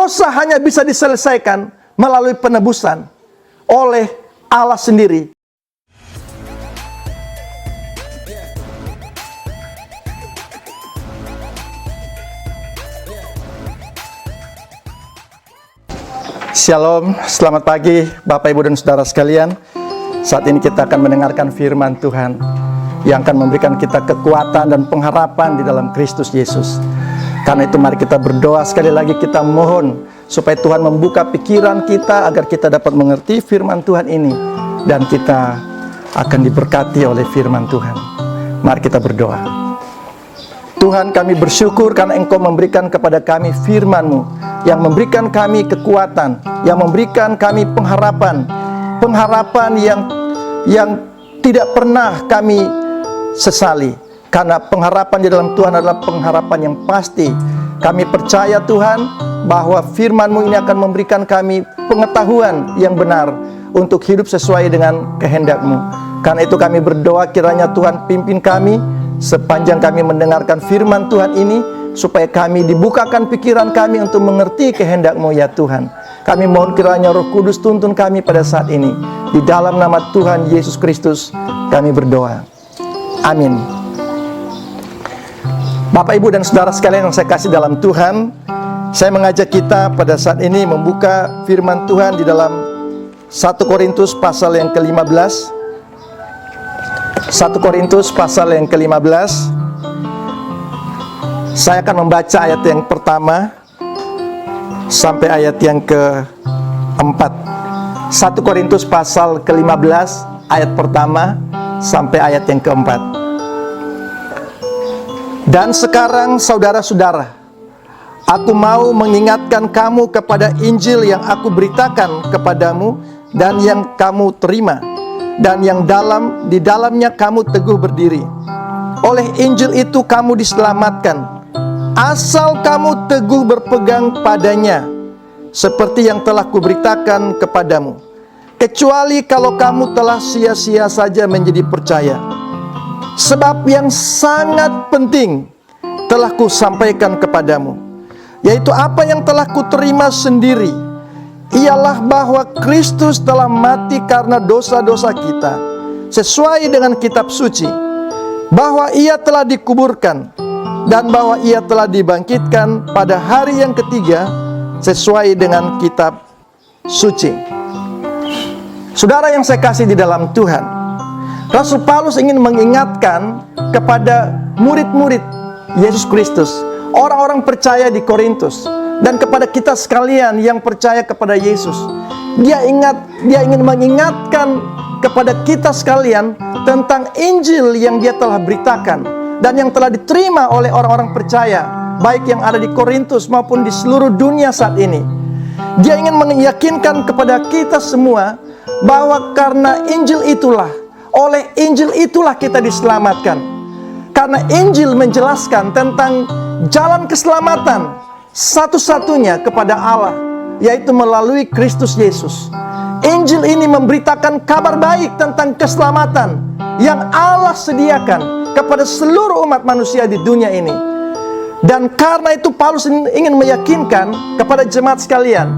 dosa hanya bisa diselesaikan melalui penebusan oleh Allah sendiri. Shalom, selamat pagi Bapak Ibu dan Saudara sekalian. Saat ini kita akan mendengarkan firman Tuhan yang akan memberikan kita kekuatan dan pengharapan di dalam Kristus Yesus. Karena itu mari kita berdoa sekali lagi, kita mohon supaya Tuhan membuka pikiran kita agar kita dapat mengerti firman Tuhan ini dan kita akan diberkati oleh firman Tuhan. Mari kita berdoa. Tuhan, kami bersyukur karena Engkau memberikan kepada kami firman-Mu yang memberikan kami kekuatan, yang memberikan kami pengharapan yang tidak pernah kami sesali. Karena pengharapan di dalam Tuhan adalah pengharapan yang pasti. Kami percaya Tuhan bahwa firman-Mu ini akan memberikan kami pengetahuan yang benar untuk hidup sesuai dengan kehendak-Mu. Karena itu kami berdoa kiranya Tuhan pimpin kami sepanjang kami mendengarkan firman Tuhan ini, supaya kami dibukakan pikiran kami untuk mengerti kehendak-Mu ya Tuhan. Kami mohon kiranya Roh Kudus tuntun kami pada saat ini. Di dalam nama Tuhan Yesus Kristus kami berdoa. Amin. Bapak, Ibu, dan Saudara sekalian yang saya kasih dalam Tuhan, saya mengajak kita pada saat ini membuka firman Tuhan di dalam 1 Korintus pasal yang ke-15. 1 Korintus pasal yang ke-15. Saya akan membaca ayat yang pertama sampai ayat yang ke-4. 1 Korintus pasal ke-15 ayat pertama sampai ayat yang ke-4. Dan sekarang saudara-saudara, aku mau mengingatkan kamu kepada Injil yang aku beritakan kepadamu dan yang kamu terima, dan yang di dalamnya kamu teguh berdiri. Oleh Injil itu kamu diselamatkan, asal kamu teguh berpegang padanya, seperti yang telah kuberitakan kepadamu. Kecuali kalau kamu telah sia-sia saja menjadi percaya. Sebab yang sangat penting telah kusampaikan kepadamu, yaitu apa yang telah kuterima sendiri, ialah bahwa Kristus telah mati karena dosa-dosa kita, sesuai dengan kitab suci, bahwa Ia telah dikuburkan, dan bahwa Ia telah dibangkitkan pada hari yang ketiga, sesuai dengan kitab suci. Saudara yang saya kasih di dalam Tuhan, Rasul Paulus ingin mengingatkan kepada murid-murid Yesus Kristus, orang-orang percaya di Korintus, dan kepada kita sekalian yang percaya kepada Yesus. Dia ingin mengingatkan kepada kita sekalian tentang Injil yang dia telah beritakan dan yang telah diterima oleh orang-orang percaya, baik yang ada di Korintus maupun di seluruh dunia saat ini. Dia ingin meyakinkan kepada kita semua bahwa karena Injil itulah, oleh Injil itulah kita diselamatkan. Karena Injil menjelaskan tentang jalan keselamatan satu-satunya kepada Allah, yaitu melalui Kristus Yesus. Injil ini memberitakan kabar baik tentang keselamatan yang Allah sediakan kepada seluruh umat manusia di dunia ini. Dan karena itu Paulus ingin meyakinkan kepada jemaat sekalian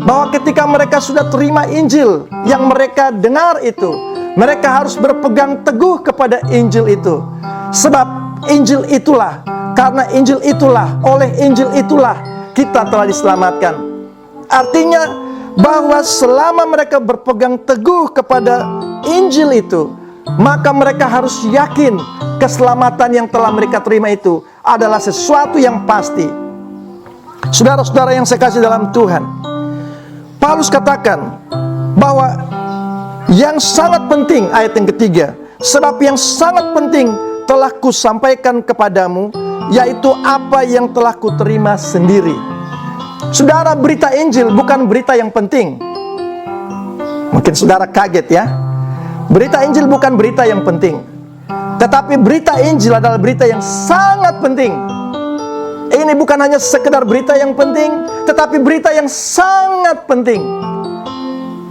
bahwa ketika mereka sudah terima Injil yang mereka dengar itu, mereka harus berpegang teguh kepada Injil itu. Sebab Injil itulah, karena Injil itulah, oleh Injil itulah kita telah diselamatkan. Artinya bahwa selama mereka berpegang teguh kepada Injil itu, maka mereka harus yakin keselamatan yang telah mereka terima itu adalah sesuatu yang pasti. Saudara-saudara yang saya kasih dalam Tuhan, Paulus katakan bahwa yang sangat penting, ayat yang ketiga, sebab yang sangat penting telah kusampaikan kepadamu, yaitu apa yang telah kuterima sendiri. Saudara, berita Injil bukan berita yang penting. Mungkin saudara kaget ya. Berita Injil bukan berita yang penting, tetapi berita Injil adalah berita yang sangat penting. Ini bukan hanya sekedar berita yang penting, tetapi berita yang sangat penting.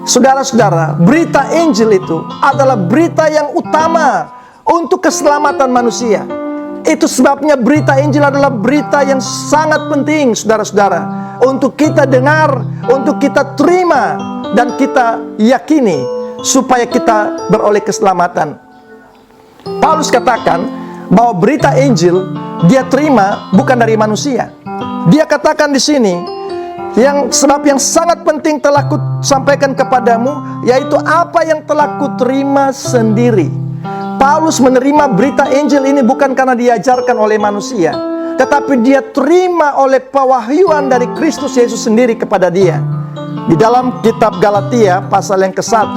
Saudara-saudara, berita Injil itu adalah berita yang utama untuk keselamatan manusia. Itu sebabnya berita Injil adalah berita yang sangat penting, saudara-saudara, untuk kita dengar, untuk kita terima, dan kita yakini, supaya kita beroleh keselamatan. Paulus katakan bahwa berita Injil dia terima bukan dari manusia. Dia katakan di sini, sebab yang sangat penting telah kusampaikan kepadamu, yaitu apa yang telah kuterima sendiri. Paulus menerima berita Injil ini bukan karena diajarkan oleh manusia, tetapi dia terima oleh pewahyuan dari Kristus Yesus sendiri kepada dia. Di dalam kitab Galatia pasal yang ke-1,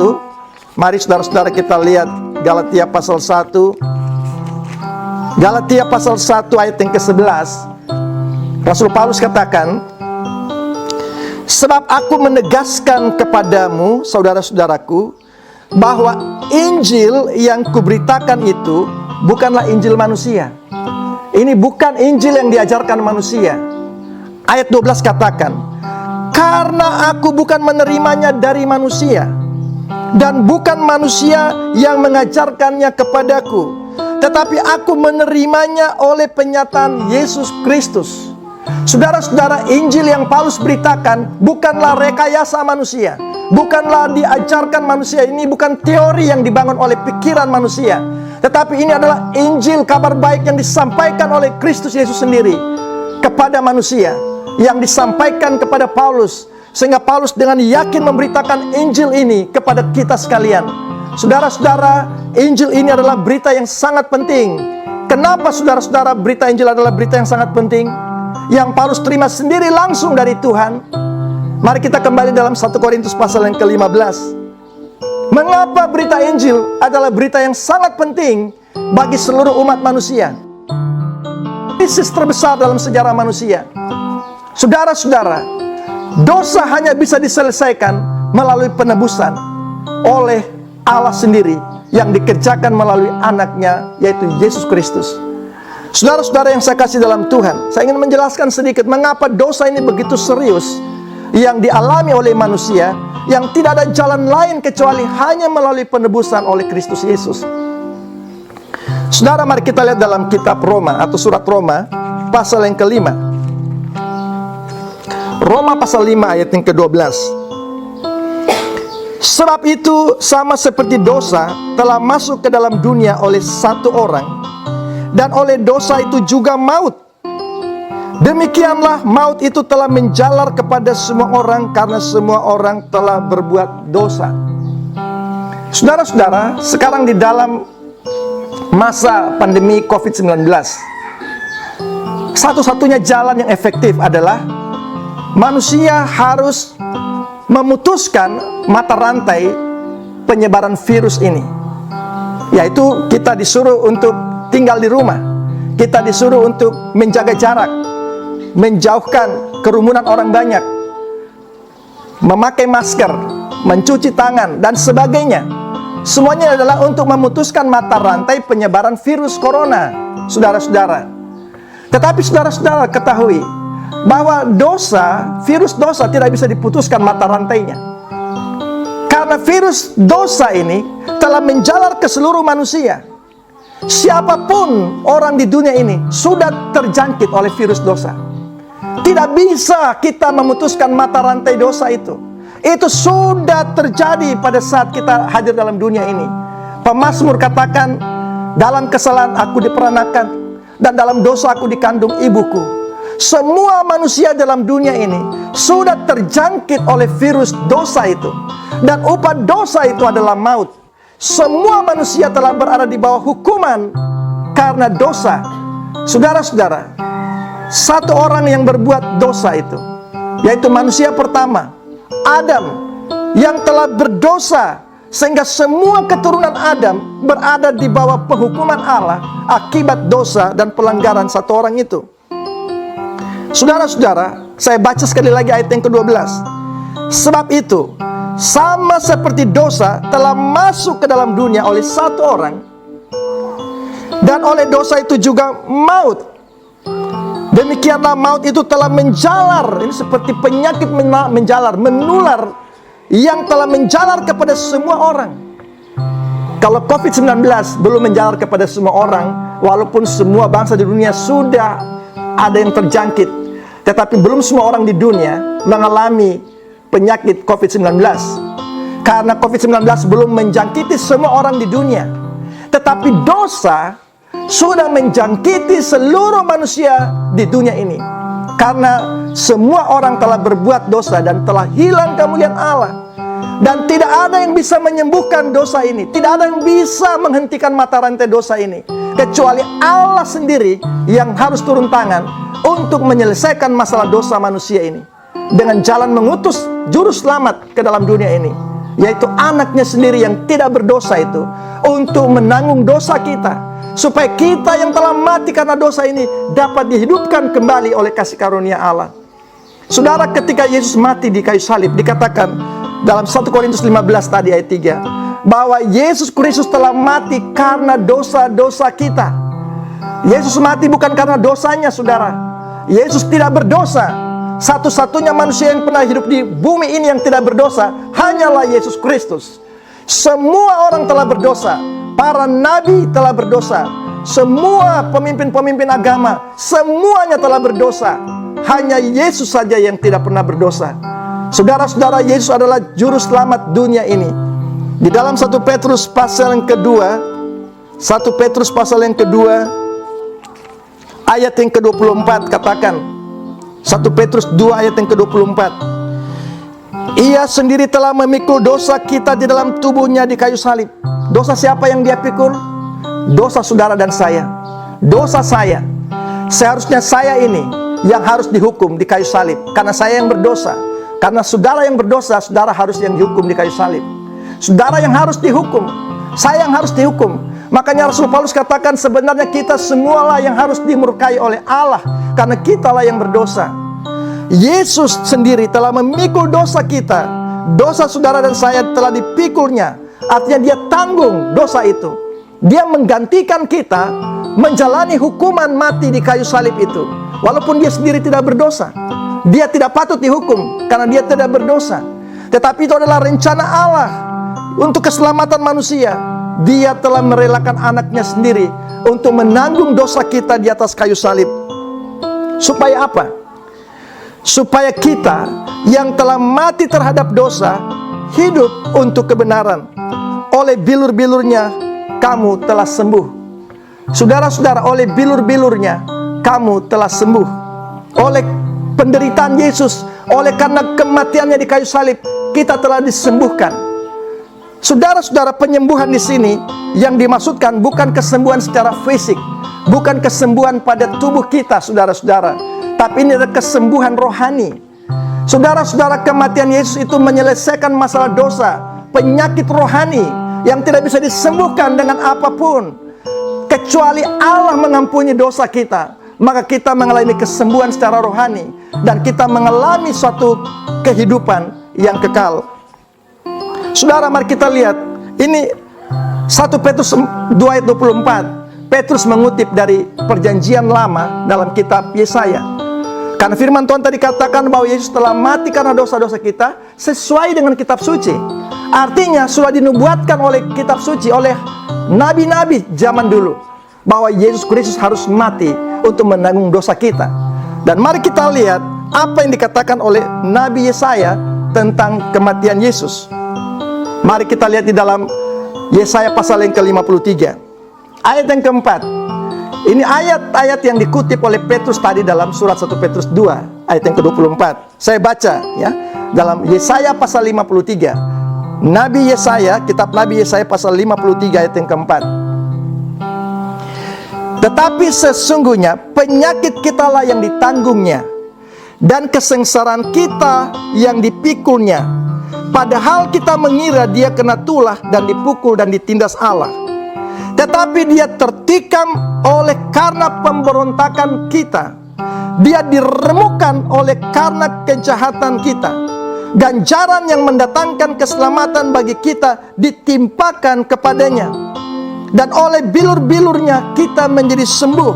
mari saudara-saudara kita lihat Galatia pasal 1. Galatia pasal 1 ayat yang ke-11. Rasul Paulus katakan, sebab aku menegaskan kepadamu, saudara-saudaraku, bahwa Injil yang kuberitakan itu bukanlah Injil manusia. Ini bukan Injil yang diajarkan manusia. Ayat 12 katakan, karena aku bukan menerimanya dari manusia, dan bukan manusia yang mengajarkannya kepadaku, tetapi aku menerimanya oleh penyataan Yesus Kristus. Saudara-saudara, Injil yang Paulus beritakan bukanlah rekayasa manusia, bukanlah diajarkan manusia. Ini bukan teori yang dibangun oleh pikiran manusia, tetapi ini adalah Injil, kabar baik yang disampaikan oleh Kristus Yesus sendiri kepada manusia, yang disampaikan kepada Paulus, sehingga Paulus dengan yakin memberitakan Injil ini kepada kita sekalian. Saudara-saudara, Injil ini adalah berita yang sangat penting. Kenapa saudara-saudara berita Injil adalah berita yang sangat penting, yang Paulus terima sendiri langsung dari Tuhan? Mari kita kembali dalam 1 Korintus pasal yang ke-15. Mengapa berita Injil adalah berita yang sangat penting bagi seluruh umat manusia? Krisis terbesar dalam sejarah manusia. Saudara-saudara, dosa hanya bisa diselesaikan melalui penebusan oleh Allah sendiri, yang dikerjakan melalui anaknya, yaitu Yesus Kristus. Saudara-saudara yang saya kasih dalam Tuhan, saya ingin menjelaskan sedikit mengapa dosa ini begitu serius yang dialami oleh manusia, yang tidak ada jalan lain kecuali hanya melalui penebusan oleh Kristus Yesus. Saudara, mari kita lihat dalam kitab Roma atau surat Roma pasal yang ke-5. Roma pasal 5 ayat yang ke-12. Sebab itu sama seperti dosa telah masuk ke dalam dunia oleh satu orang, dan oleh dosa itu juga maut. Demikianlah maut itu telah menjalar kepada semua orang, karena semua orang telah berbuat dosa. Saudara-saudara, sekarang di dalam masa pandemi COVID-19, satu-satunya jalan yang efektif adalah manusia harus memutuskan mata rantai penyebaran virus ini, yaitu kita disuruh untuk tinggal di rumah, kita disuruh untuk menjaga jarak, menjauhkan kerumunan orang banyak, memakai masker, mencuci tangan, dan sebagainya. Semuanya adalah untuk memutuskan mata rantai penyebaran virus corona, saudara-saudara. Tetapi saudara-saudara ketahui bahwa virus dosa tidak bisa diputuskan mata rantainya. Karena virus dosa ini telah menjalar ke seluruh manusia. Siapapun orang di dunia ini sudah terjangkit oleh virus dosa. Tidak bisa kita memutuskan mata rantai dosa itu. Itu sudah terjadi pada saat kita hadir dalam dunia ini. Pemazmur katakan, dalam kesalahan aku diperanakan, dan dalam dosa aku dikandung ibuku. Semua manusia dalam dunia ini sudah terjangkit oleh virus dosa itu, dan upah dosa itu adalah maut. Semua manusia telah berada di bawah hukuman karena dosa. Saudara-saudara, satu orang yang berbuat dosa itu, yaitu manusia pertama, Adam, yang telah berdosa, sehingga semua keturunan Adam berada di bawah penghukuman Allah akibat dosa dan pelanggaran satu orang itu. Saudara-saudara, saya baca sekali lagi ayat yang ke-12. Sebab itu, sama seperti dosa telah masuk ke dalam dunia oleh satu orang, dan oleh dosa itu juga maut. Demikianlah maut itu telah menjalar, ini seperti penyakit menjalar, menular, yang telah menjalar kepada semua orang. Kalau COVID-19 belum menjalar kepada semua orang, walaupun semua bangsa di dunia sudah ada yang terjangkit, tetapi belum semua orang di dunia mengalami penyakit COVID-19. Karena COVID-19 belum menjangkiti semua orang di dunia. Tetapi dosa sudah menjangkiti seluruh manusia di dunia ini. Karena semua orang telah berbuat dosa dan telah hilang kemuliaan Allah. Dan tidak ada yang bisa menyembuhkan dosa ini. Tidak ada yang bisa menghentikan mata rantai dosa ini, kecuali Allah sendiri yang harus turun tangan untuk menyelesaikan masalah dosa manusia ini, dengan jalan mengutus juru selamat ke dalam dunia ini, yaitu anaknya sendiri yang tidak berdosa itu, untuk menanggung dosa kita, supaya kita yang telah mati karena dosa ini dapat dihidupkan kembali oleh kasih karunia Allah. Saudara, ketika Yesus mati di kayu salib, dikatakan dalam 1 Korintus 15 tadi ayat 3, bahwa Yesus Kristus telah mati karena dosa-dosa kita. Yesus mati bukan karena dosanya, saudara. Yesus tidak berdosa. Satu-satunya manusia yang pernah hidup di bumi ini yang tidak berdosa hanyalah Yesus Kristus. Semua orang telah berdosa. Para nabi telah berdosa. Semua pemimpin-pemimpin agama, semuanya telah berdosa. Hanya Yesus saja yang tidak pernah berdosa. Saudara-saudara, Yesus adalah juru selamat dunia ini. Di dalam 1 Petrus pasal yang kedua, 1 Petrus pasal yang kedua, ayat yang ke-24 katakan, 1 Petrus 2 ayat yang ke-24, Ia sendiri telah memikul dosa kita di dalam tubuhnya di kayu salib. Dosa siapa yang Dia pikul? Dosa saudara dan saya. Dosa saya. Seharusnya saya ini yang harus dihukum di kayu salib, karena saya yang berdosa. Karena saudara yang berdosa, saudara harus yang dihukum di kayu salib. Saudara yang harus dihukum, saya yang harus dihukum. Makanya Rasul Paulus katakan, sebenarnya kita semualah yang harus dimurkai oleh Allah, karena kitalah yang berdosa. Yesus sendiri telah memikul dosa kita. Dosa saudara dan saya telah dipikulnya. Artinya Dia tanggung dosa itu. Dia menggantikan kita menjalani hukuman mati di kayu salib itu, walaupun Dia sendiri tidak berdosa. Dia tidak patut dihukum karena Dia tidak berdosa. Tetapi itu adalah rencana Allah untuk keselamatan manusia. Dia telah merelakan anaknya sendiri untuk menanggung dosa kita di atas kayu salib. Supaya apa? Supaya kita yang telah mati terhadap dosa hidup untuk kebenaran. Oleh bilur-bilurnya kamu telah sembuh. Saudara-saudara, oleh bilur-bilurnya kamu telah sembuh. Oleh penderitaan Yesus, oleh karena kematiannya di kayu salib, kita telah disembuhkan. Saudara-saudara, penyembuhan di sini yang dimaksudkan bukan kesembuhan secara fisik, bukan kesembuhan pada tubuh kita, saudara-saudara, tapi ini adalah kesembuhan rohani. Saudara-saudara, kematian Yesus itu menyelesaikan masalah dosa, penyakit rohani yang tidak bisa disembuhkan dengan apapun, kecuali Allah mengampuni dosa kita. Maka kita mengalami kesembuhan secara rohani, dan kita mengalami suatu kehidupan yang kekal. Saudara, mari kita lihat. Ini 1 Petrus 2 ayat 24. Petrus mengutip dari perjanjian lama dalam kitab Yesaya. Karena firman Tuhan tadi katakan bahwa Yesus telah mati karena dosa-dosa kita, sesuai dengan kitab suci. Artinya sudah dinubuatkan oleh kitab suci, oleh nabi-nabi zaman dulu, bahwa Yesus Kristus harus mati untuk menanggung dosa kita. Dan mari kita lihat apa yang dikatakan oleh Nabi Yesaya tentang kematian Yesus. Mari kita lihat di dalam Yesaya pasal yang ke-53 ayat yang keempat. Ini ayat-ayat yang dikutip oleh Petrus tadi dalam surat 1 Petrus 2 ayat yang ke-24. Saya baca ya, dalam Yesaya pasal 53. Nabi Yesaya, kitab Nabi Yesaya pasal 53 ayat yang keempat. Tetapi sesungguhnya penyakit kitalah yang ditanggungnya, dan kesengsaraan kita yang dipikulnya. Padahal kita mengira Dia kena tulah dan dipukul dan ditindas Allah. Tetapi Dia tertikam oleh karena pemberontakan kita. Dia diremukkan oleh karena kejahatan kita. Ganjaran yang mendatangkan keselamatan bagi kita ditimpakan kepadanya. Dan oleh bilur-bilurnya kita menjadi sembuh.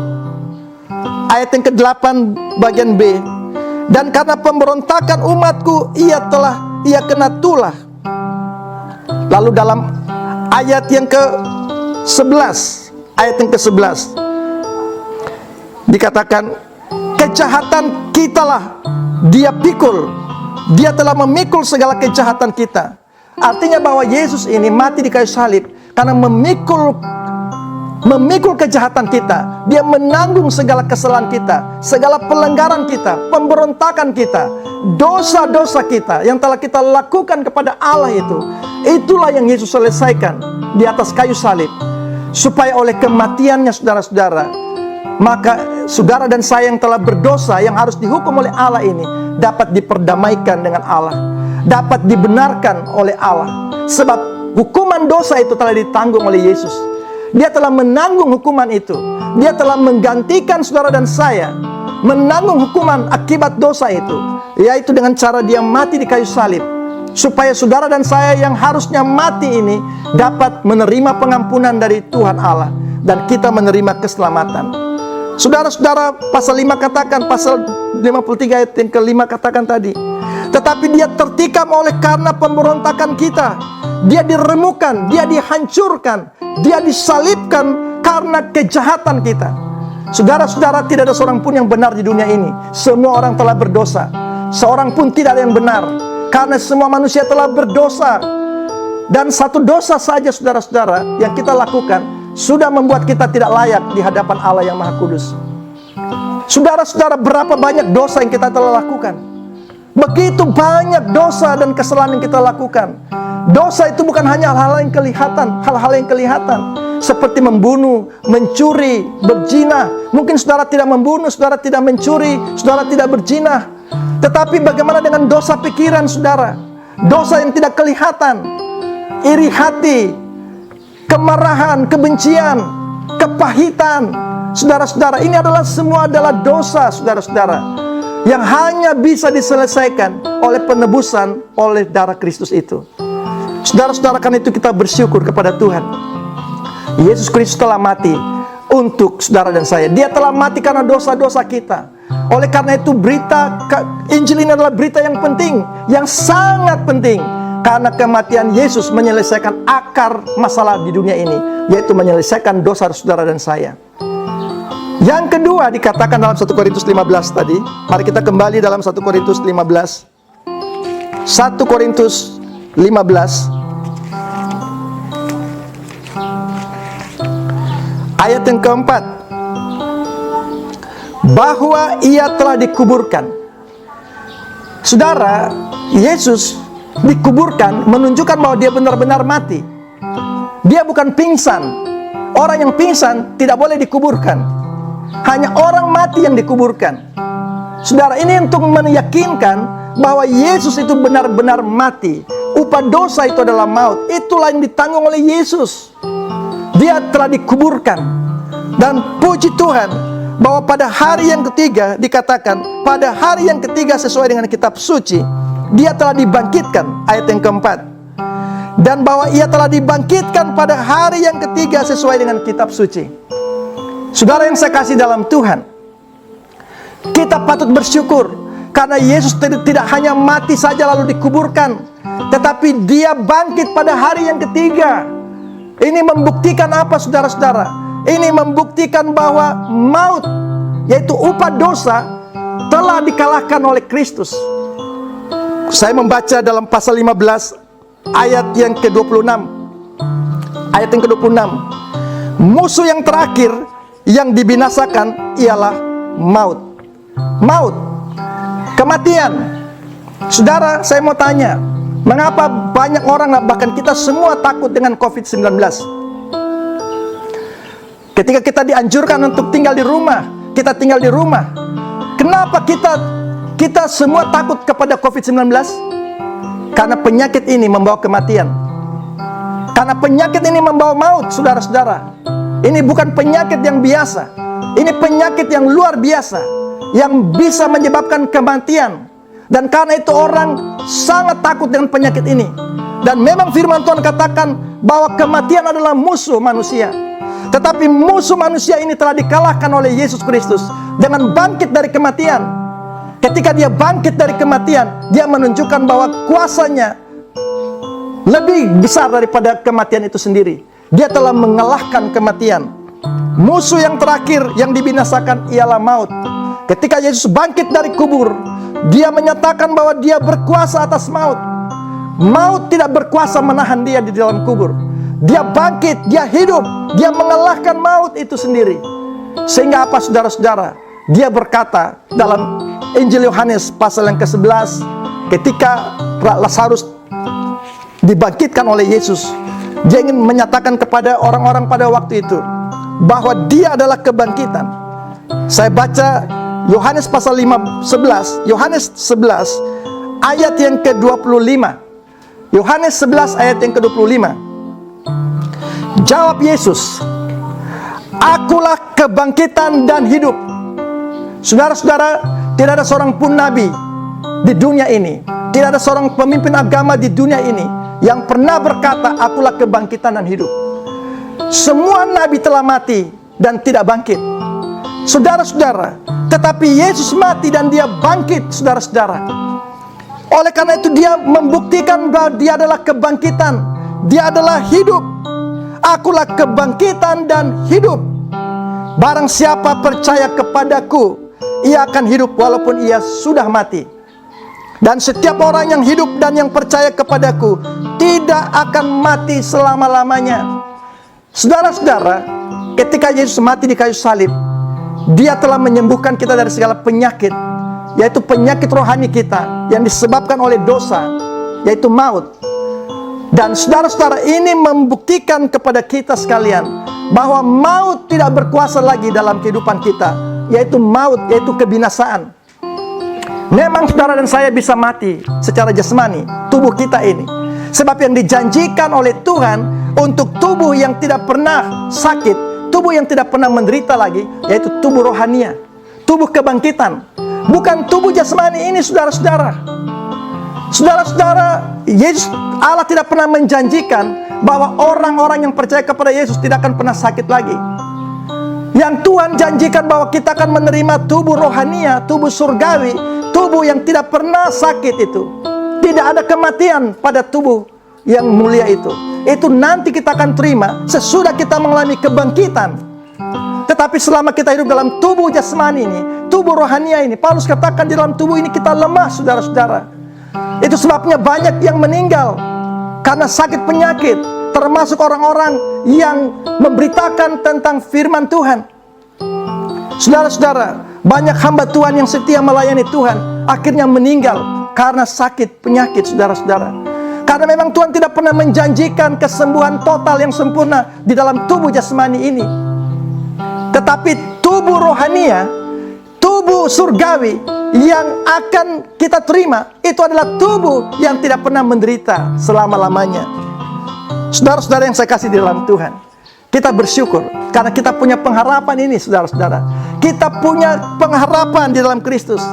Ayat yang ke-8 bagian B. Dan karena pemberontakan umatku ia kena tulah. Lalu dalam ayat yang ke-11. Ayat yang ke-11 dikatakan, kejahatan kitalah dia pikul. Dia telah memikul segala kejahatan kita. Artinya bahwa Yesus ini mati di kayu salib karena memikul kejahatan kita. Dia menanggung segala kesalahan kita, segala pelanggaran kita, pemberontakan kita, dosa-dosa kita yang telah kita lakukan kepada Allah itu. Itulah yang Yesus selesaikan di atas kayu salib. Supaya oleh kematiannya saudara-saudara, maka saudara dan saya yang telah berdosa, yang harus dihukum oleh Allah ini, dapat diperdamaikan dengan Allah, dapat dibenarkan oleh Allah. Sebab hukuman dosa itu telah ditanggung oleh Yesus. Dia telah menanggung hukuman itu. Dia telah menggantikan saudara dan saya menanggung hukuman akibat dosa itu, yaitu dengan cara dia mati di kayu salib. Supaya saudara dan saya yang harusnya mati ini dapat menerima pengampunan dari Tuhan Allah, dan kita menerima keselamatan. Saudara-saudara, pasal 5 katakan, pasal 53 ayat yang ke-5 katakan tadi, tetapi dia tertikam oleh karena pemberontakan kita. Dia diremukan, dia dihancurkan, dia disalibkan karena kejahatan kita. Saudara-saudara, tidak ada seorang pun yang benar di dunia ini. Semua orang telah berdosa. Seorang pun tidak ada yang benar, karena semua manusia telah berdosa. Dan satu dosa saja saudara-saudara yang kita lakukan sudah membuat kita tidak layak di hadapan Allah yang Maha Kudus. Saudara-saudara, berapa banyak dosa yang kita telah lakukan? Begitu banyak dosa dan kesalahan yang kita lakukan. Dosa itu bukan hanya hal-hal yang kelihatan, seperti membunuh, mencuri, berzina. Mungkin saudara tidak membunuh, saudara tidak mencuri, saudara tidak berzina. Tetapi bagaimana dengan dosa pikiran saudara? Dosa yang tidak kelihatan, iri hati, kemarahan, kebencian, kepahitan. Saudara-saudara, ini semua adalah dosa saudara-saudara, yang hanya bisa diselesaikan oleh penebusan oleh darah Kristus itu. Saudara-saudara, karena itu kita bersyukur kepada Tuhan. Yesus Kristus telah mati untuk saudara dan saya. Dia telah mati karena dosa-dosa kita. Oleh karena itu Injil ini adalah berita yang penting, yang sangat penting. Karena kematian Yesus menyelesaikan akar masalah di dunia ini, yaitu menyelesaikan dosa saudara dan saya. Yang kedua dikatakan dalam 1 Korintus 15 tadi. Mari kita kembali dalam 1 Korintus 15. 1 Korintus 15 ayat yang keempat, bahwa ia telah dikuburkan. Saudara, Yesus dikuburkan menunjukkan bahwa dia benar-benar mati. Dia bukan pingsan. Orang yang pingsan tidak boleh dikuburkan. Hanya orang mati yang dikuburkan. Saudara, ini untuk meyakinkan bahwa Yesus itu benar-benar mati. Upah dosa itu adalah maut. Itulah yang ditanggung oleh Yesus. Dia telah dikuburkan. Dan puji Tuhan bahwa pada hari yang ketiga dikatakan, pada hari yang ketiga sesuai dengan kitab suci, dia telah dibangkitkan. Ayat yang keempat. Dan bahwa ia telah dibangkitkan pada hari yang ketiga sesuai dengan kitab suci. Saudara yang saya kasih dalam Tuhan, kita patut bersyukur karena Yesus tidak hanya mati saja lalu dikuburkan, tetapi dia bangkit pada hari yang ketiga. Ini membuktikan apa saudara-saudara? Ini membuktikan bahwa maut, yaitu upah dosa, telah dikalahkan oleh Kristus. Saya membaca dalam pasal 15 ayat yang ke-26. Ayat yang ke-26. Musuh yang terakhir yang dibinasakan ialah maut. Maut, kematian. Saudara, saya mau tanya, mengapa banyak orang, bahkan kita semua takut dengan COVID-19? Ketika kita dianjurkan untuk tinggal di rumah, kita tinggal di rumah. Kenapa kita semua takut kepada COVID-19? Karena penyakit ini membawa kematian. Karena penyakit ini membawa maut, saudara-saudara. Ini bukan penyakit yang biasa. Ini penyakit yang luar biasa, yang bisa menyebabkan kematian. Dan karena itu orang sangat takut dengan penyakit ini. Dan memang firman Tuhan katakan bahwa kematian adalah musuh manusia. Tetapi musuh manusia ini telah dikalahkan oleh Yesus Kristus dengan bangkit dari kematian. Ketika dia bangkit dari kematian, dia menunjukkan bahwa kuasanya lebih besar daripada kematian itu sendiri. Dia telah mengalahkan kematian. Musuh yang terakhir yang dibinasakan ialah maut. Ketika Yesus bangkit dari kubur, dia menyatakan bahwa dia berkuasa atas maut. Maut tidak berkuasa menahan dia di dalam kubur. Dia bangkit, dia hidup, dia mengalahkan maut itu sendiri. Sehingga apa, saudara-saudara? Dia berkata dalam Injil Yohanes pasal yang ke-11, ketika Lazarus dibangkitkan oleh Yesus, dia ingin menyatakan kepada orang-orang pada waktu itu bahwa dia adalah kebangkitan. Saya baca Yohanes pasal 11, Yohanes 11 ayat yang ke-25. Yohanes 11 ayat yang ke-25. Jawab Yesus, "Akulah kebangkitan dan hidup." Saudara-saudara, tidak ada seorang pun nabi di dunia ini, tidak ada seorang pemimpin agama di dunia ini yang pernah berkata, "Akulah kebangkitan dan hidup." Semua nabi telah mati dan tidak bangkit, saudara-saudara. Tetapi Yesus mati dan dia bangkit, saudara-saudara. Oleh karena itu dia membuktikan bahwa dia adalah kebangkitan, dia adalah hidup. Akulah kebangkitan dan hidup. Barang siapa percaya kepadaku, ia akan hidup walaupun ia sudah mati. Dan setiap orang yang hidup dan yang percaya kepadaku tidak akan mati selama-lamanya. Saudara-saudara, ketika Yesus mati di kayu salib, dia telah menyembuhkan kita dari segala penyakit, yaitu penyakit rohani kita yang disebabkan oleh dosa, yaitu maut. Dan saudara-saudara, ini membuktikan kepada kita sekalian bahwa maut tidak berkuasa lagi dalam kehidupan kita, yaitu maut, yaitu kebinasaan. Memang saudara dan saya bisa mati secara jasmani, tubuh kita ini. Sebab yang dijanjikan oleh Tuhan untuk tubuh yang tidak pernah sakit, tubuh yang tidak pernah menderita lagi, yaitu tubuh rohania, tubuh kebangkitan. Bukan tubuh jasmani ini, saudara-saudara. Saudara-saudara, Yesus Allah tidak pernah menjanjikan bahwa orang-orang yang percaya kepada Yesus tidak akan pernah sakit lagi. Yang Tuhan janjikan bahwa kita akan menerima tubuh rohania, tubuh surgawi, tubuh yang tidak pernah sakit itu. Tidak ada kematian pada tubuh yang mulia itu. Itu nanti kita akan terima sesudah kita mengalami kebangkitan. Tetapi selama kita hidup dalam tubuh jasmani ini, tubuh rohania ini, Paulus katakan di dalam tubuh ini kita lemah, saudara-saudara. Itu sebabnya banyak yang meninggal karena sakit penyakit, termasuk orang-orang yang memberitakan tentang firman Tuhan. Saudara-saudara, banyak hamba Tuhan yang setia melayani Tuhan akhirnya meninggal karena sakit penyakit, saudara-saudara. Karena memang Tuhan tidak pernah menjanjikan kesembuhan total yang sempurna di dalam tubuh jasmani ini. Tetapi tubuh rohania, tubuh surgawi yang akan kita terima, itu adalah tubuh yang tidak pernah menderita selama-lamanya. Saudara-saudara yang saya kasih di dalam Tuhan, kita bersyukur karena kita punya pengharapan ini, saudara-saudara. Kita punya pengharapan di dalam Kristus,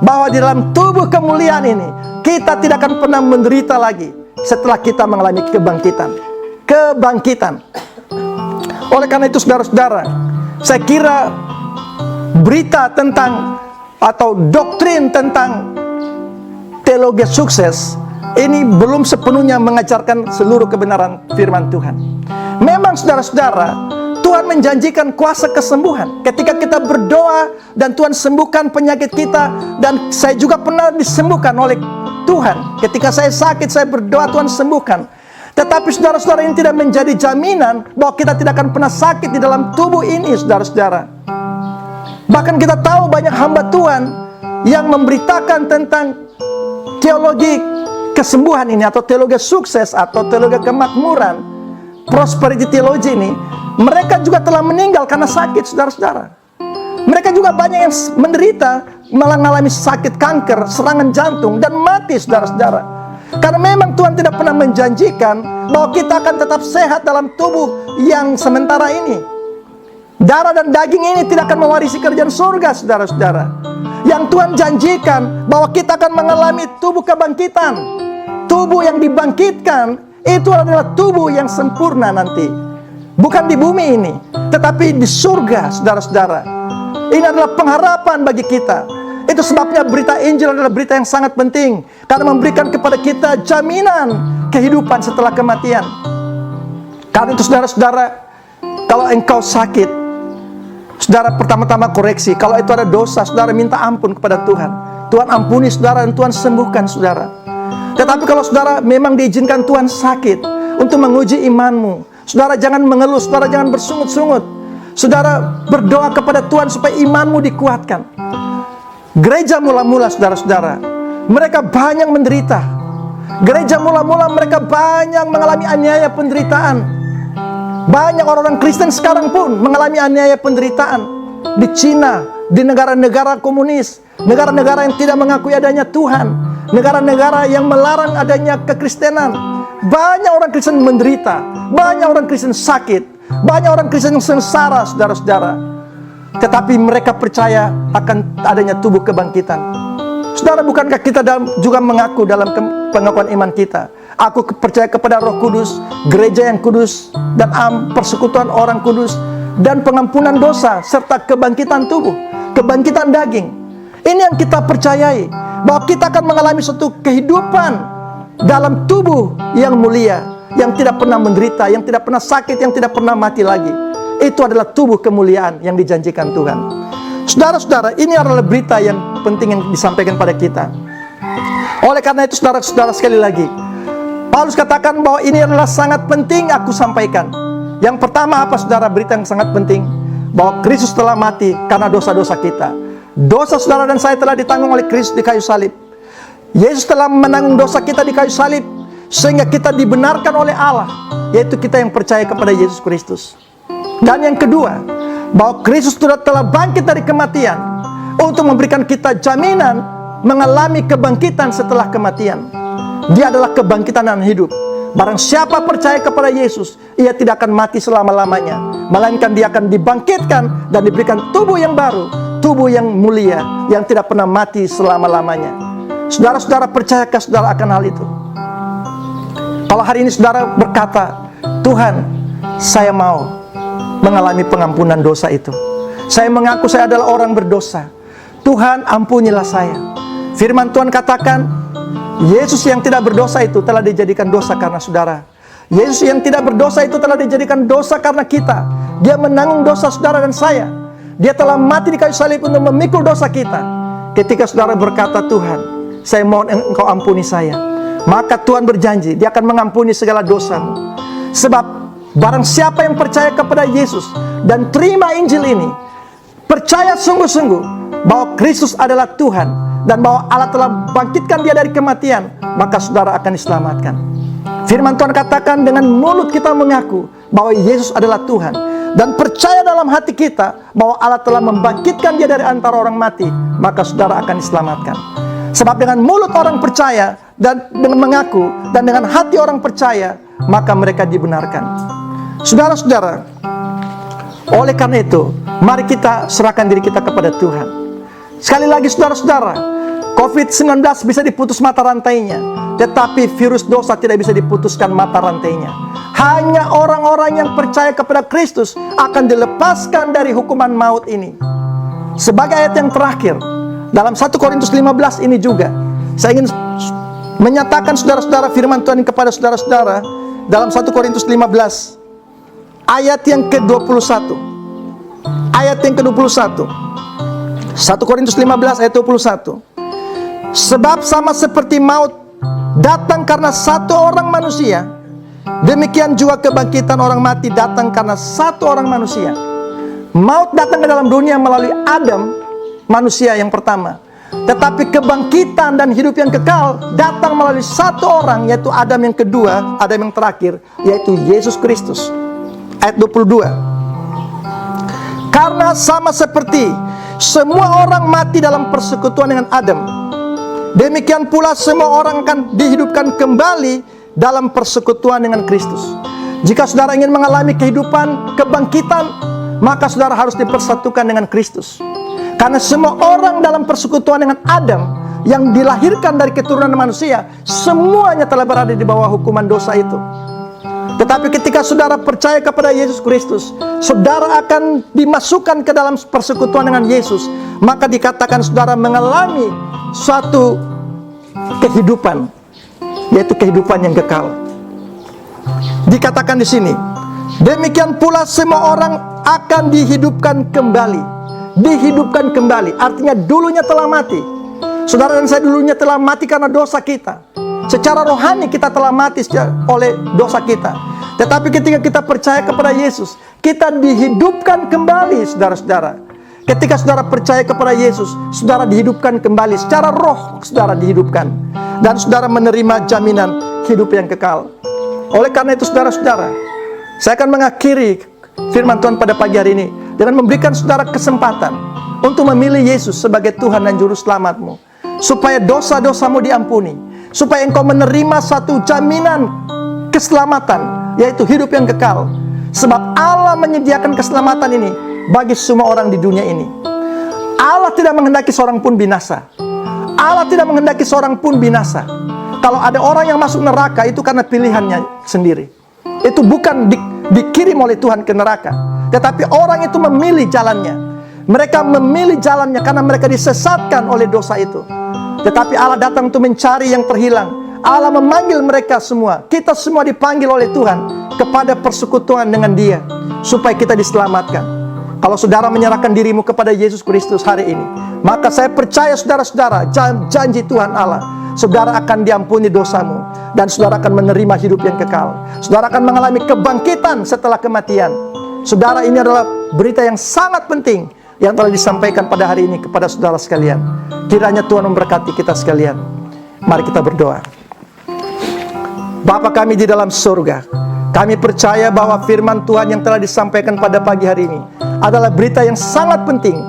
bahwa di dalam tubuh kemuliaan ini kita tidak akan pernah menderita lagi setelah kita mengalami kebangkitan. Oleh karena itu, saudara-saudara, saya kira berita tentang atau doktrin tentang teologi sukses ini belum sepenuhnya mengajarkan seluruh kebenaran firman Tuhan. Memang saudara-saudara, Tuhan menjanjikan kuasa kesembuhan ketika kita berdoa dan Tuhan sembuhkan penyakit kita. Dan saya juga pernah disembuhkan oleh Tuhan. Ketika saya sakit, saya berdoa, Tuhan sembuhkan. Tetapi saudara-saudara, ini tidak menjadi jaminan bahwa kita tidak akan pernah sakit di dalam tubuh ini, saudara-saudara. Bahkan kita tahu banyak hamba Tuhan yang memberitakan tentang teologi kesembuhan ini, atau teologi sukses, atau teologi kemakmuran, prosperity theology ini. Mereka juga telah meninggal karena sakit, saudara-saudara. Mereka juga banyak yang menderita, mengalami sakit kanker, serangan jantung, dan mati, saudara-saudara. Karena memang Tuhan tidak pernah menjanjikan bahwa kita akan tetap sehat dalam tubuh yang sementara ini. Darah dan daging ini tidak akan mewarisi kerajaan surga, saudara-saudara. Yang Tuhan janjikan bahwa kita akan mengalami tubuh kebangkitan. Tubuh yang dibangkitkan itu adalah tubuh yang sempurna nanti. Bukan di bumi ini, tetapi di surga, saudara-saudara. Ini adalah pengharapan bagi kita. Itu sebabnya berita Injil adalah berita yang sangat penting, karena memberikan kepada kita jaminan kehidupan setelah kematian. Karena itu saudara-saudara, kalau engkau sakit, saudara pertama-tama koreksi. Kalau itu ada dosa, saudara minta ampun kepada Tuhan. Tuhan ampuni saudara dan Tuhan sembuhkan saudara. Tetapi kalau saudara memang diizinkan Tuhan sakit untuk menguji imanmu, saudara jangan mengeluh, saudara jangan bersungut-sungut. Saudara berdoa kepada Tuhan supaya imanmu dikuatkan. Gereja mula-mula saudara-saudara, mereka banyak menderita. Gereja mula-mula mereka banyak mengalami aniaya penderitaan. Banyak orang-orang Kristen sekarang pun mengalami aniaya penderitaan. Di Cina, di negara-negara komunis, negara-negara yang tidak mengakui adanya Tuhan, negara-negara yang melarang adanya kekristenan. Banyak orang Kristen menderita, banyak orang Kristen sakit, banyak orang Kristen yang sengsara saudara-saudara. Tetapi mereka percaya akan adanya tubuh kebangkitan. Saudara, bukankah kita juga mengaku dalam pengakuan iman kita, aku percaya kepada Roh Kudus, gereja yang kudus, dan persekutuan orang kudus, dan pengampunan dosa, serta kebangkitan tubuh, kebangkitan daging. Ini yang kita percayai, bahwa kita akan mengalami suatu kehidupan dalam tubuh yang mulia, yang tidak pernah menderita, yang tidak pernah sakit, yang tidak pernah mati lagi. Itu adalah tubuh kemuliaan yang dijanjikan Tuhan. Saudara-saudara, ini adalah berita yang penting yang disampaikan pada kita. Oleh karena itu, saudara-saudara, sekali lagi, Paulus katakan bahwa ini adalah sangat penting aku sampaikan. Yang pertama apa saudara, berita yang sangat penting? Bahwa Kristus telah mati karena dosa-dosa kita. Dosa saudara dan saya telah ditanggung oleh Kristus di kayu salib. Yesus telah menanggung dosa kita di kayu salib, sehingga kita dibenarkan oleh Allah, yaitu kita yang percaya kepada Yesus Kristus. Dan yang kedua, bahwa Kristus telah bangkit dari kematian untuk memberikan kita jaminan mengalami kebangkitan setelah kematian. Dia adalah kebangkitan dan hidup. Barang siapa percaya kepada Yesus, ia tidak akan mati selama-lamanya, melainkan dia akan dibangkitkan dan diberikan tubuh yang baru, tubuh yang mulia, yang tidak pernah mati selama-lamanya. Saudara-saudara, percayakah saudara akan hal itu? Kalau hari ini saudara berkata, Tuhan, saya mau mengalami pengampunan dosa itu. Saya mengaku saya adalah orang berdosa. Tuhan, ampunilah saya. Firman Tuhan katakan, Yesus yang tidak berdosa itu telah dijadikan dosa karena saudara. Yesus yang tidak berdosa itu telah dijadikan dosa karena kita. Dia menanggung dosa saudara dan saya. Dia telah mati di kayu salib untuk memikul dosa kita. Ketika saudara berkata, Tuhan, saya mohon engkau ampuni saya, maka Tuhan berjanji, dia akan mengampuni segala dosamu. Sebab barang siapa yang percaya kepada Yesus dan terima Injil ini, percaya sungguh-sungguh bahwa Kristus adalah Tuhan dan bahwa Allah telah bangkitkan dia dari kematian, maka saudara akan diselamatkan. Firman Tuhan katakan, dengan mulut kita mengaku bahwa Yesus adalah Tuhan, dan percaya dalam hati kita bahwa Allah telah membangkitkan dia dari antara orang mati, maka saudara akan diselamatkan. Sebab dengan mulut orang percaya dan dengan mengaku, dan dengan hati orang percaya, maka mereka dibenarkan. Saudara-saudara, oleh karena itu, mari kita serahkan diri kita kepada Tuhan. Sekali lagi saudara-saudara, COVID-19 bisa diputus mata rantainya, tetapi virus dosa tidak bisa diputuskan mata rantainya. Hanya orang-orang yang percaya kepada Kristus akan dilepaskan dari hukuman maut ini. Sebagai ayat yang terakhir, dalam 1 Korintus 15 ini juga, saya ingin menyatakan saudara-saudara firman Tuhan kepada saudara-saudara dalam 1 Korintus 15 ayat yang ke-21. Ayat yang ke-21. 1 Korintus 15 ayat 21. Sebab sama seperti maut datang karena satu orang manusia, demikian juga kebangkitan orang mati datang karena satu orang manusia. Maut datang ke dalam dunia melalui Adam, manusia yang pertama. Tetapi kebangkitan dan hidup yang kekal datang melalui satu orang, yaitu Adam yang kedua, Adam yang terakhir, yaitu Yesus Kristus. Ayat 22. Karena sama seperti semua orang mati dalam persekutuan dengan Adam, demikian pula semua orang akan dihidupkan kembali dalam persekutuan dengan Kristus. Jika saudara ingin mengalami kehidupan kebangkitan, maka saudara harus dipersatukan dengan Kristus. Karena semua orang dalam persekutuan dengan Adam yang dilahirkan dari keturunan manusia, semuanya telah berada di bawah hukuman dosa itu. Tetapi ketika saudara percaya kepada Yesus Kristus, saudara akan dimasukkan ke dalam persekutuan dengan Yesus. Maka dikatakan saudara mengalami suatu kehidupan, yaitu kehidupan yang kekal. Dikatakan di sini, demikian pula semua orang akan dihidupkan kembali. Dihidupkan kembali, artinya dulunya telah mati. Saudara dan saya dulunya telah mati karena dosa kita. Secara rohani kita telah mati oleh dosa kita. Tetapi ketika kita percaya kepada Yesus, kita dihidupkan kembali, saudara-saudara. Ketika saudara percaya kepada Yesus, saudara dihidupkan kembali. Secara roh saudara dihidupkan. Dan saudara menerima jaminan hidup yang kekal. Oleh karena itu saudara-saudara, saya akan mengakhiri firman Tuhan pada pagi hari ini dengan memberikan saudara kesempatan untuk memilih Yesus sebagai Tuhan dan Juru Selamatmu, supaya dosa-dosamu diampuni, supaya engkau menerima satu jaminan keselamatan, yaitu hidup yang kekal. Sebab Allah menyediakan keselamatan ini bagi semua orang di dunia ini. Allah tidak menghendaki seorang pun binasa. Allah tidak menghendaki seorang pun binasa. Kalau ada orang yang masuk neraka, itu karena pilihannya sendiri. Itu bukan dikirim oleh Tuhan ke neraka, tetapi orang itu memilih jalannya. Mereka memilih jalannya karena mereka disesatkan oleh dosa itu. Tetapi Allah datang untuk mencari yang terhilang. Allah memanggil mereka semua. Kita semua dipanggil oleh Tuhan kepada persekutuan dengan Dia, supaya kita diselamatkan. Kalau saudara menyerahkan dirimu kepada Yesus Kristus hari ini, maka saya percaya saudara-saudara, janji Tuhan Allah, saudara akan diampuni dosamu, dan saudara akan menerima hidup yang kekal. Saudara akan mengalami kebangkitan setelah kematian. Saudara, ini adalah berita yang sangat penting yang telah disampaikan pada hari ini kepada saudara sekalian. Kiranya Tuhan memberkati kita sekalian. Mari kita berdoa. Bapa kami di dalam surga, kami percaya bahwa firman Tuhan yang telah disampaikan pada pagi hari ini adalah berita yang sangat penting.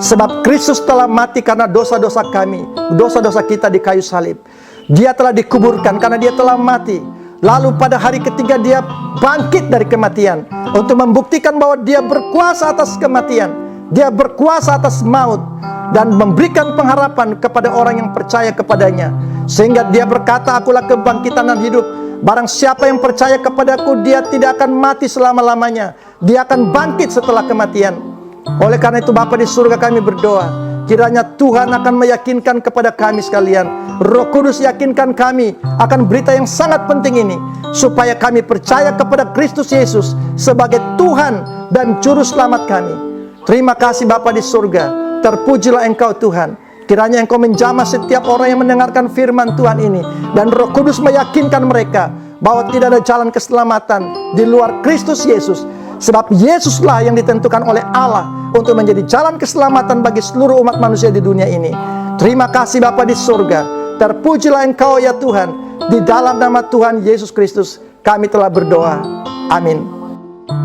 Sebab Kristus telah mati karena dosa-dosa kami, dosa-dosa kita di kayu salib. Dia telah dikuburkan karena Dia telah mati. Lalu pada hari ketiga Dia bangkit dari kematian untuk membuktikan bahwa Dia berkuasa atas kematian. Dia berkuasa atas maut dan memberikan pengharapan kepada orang yang percaya kepadanya. Sehingga Dia berkata, akulah kebangkitan dan hidup. Barang siapa yang percaya kepadaku, dia tidak akan mati selama-lamanya. Dia akan bangkit setelah kematian. Oleh karena itu Bapa di surga, kami berdoa, kiranya Tuhan akan meyakinkan kepada kami sekalian, Roh Kudus yakinkan kami akan berita yang sangat penting ini, supaya kami percaya kepada Kristus Yesus sebagai Tuhan dan Juru Selamat kami. Terima kasih Bapa di surga. Terpujilah Engkau Tuhan. Kiranya Engkau menjamah setiap orang yang mendengarkan firman Tuhan ini, dan Roh Kudus meyakinkan mereka bahwa tidak ada jalan keselamatan di luar Kristus Yesus. Sebab Yesuslah yang ditentukan oleh Allah untuk menjadi jalan keselamatan bagi seluruh umat manusia di dunia ini. Terima kasih Bapa di surga. Terpujilah Engkau ya Tuhan. Di dalam nama Tuhan Yesus Kristus kami telah berdoa. Amin.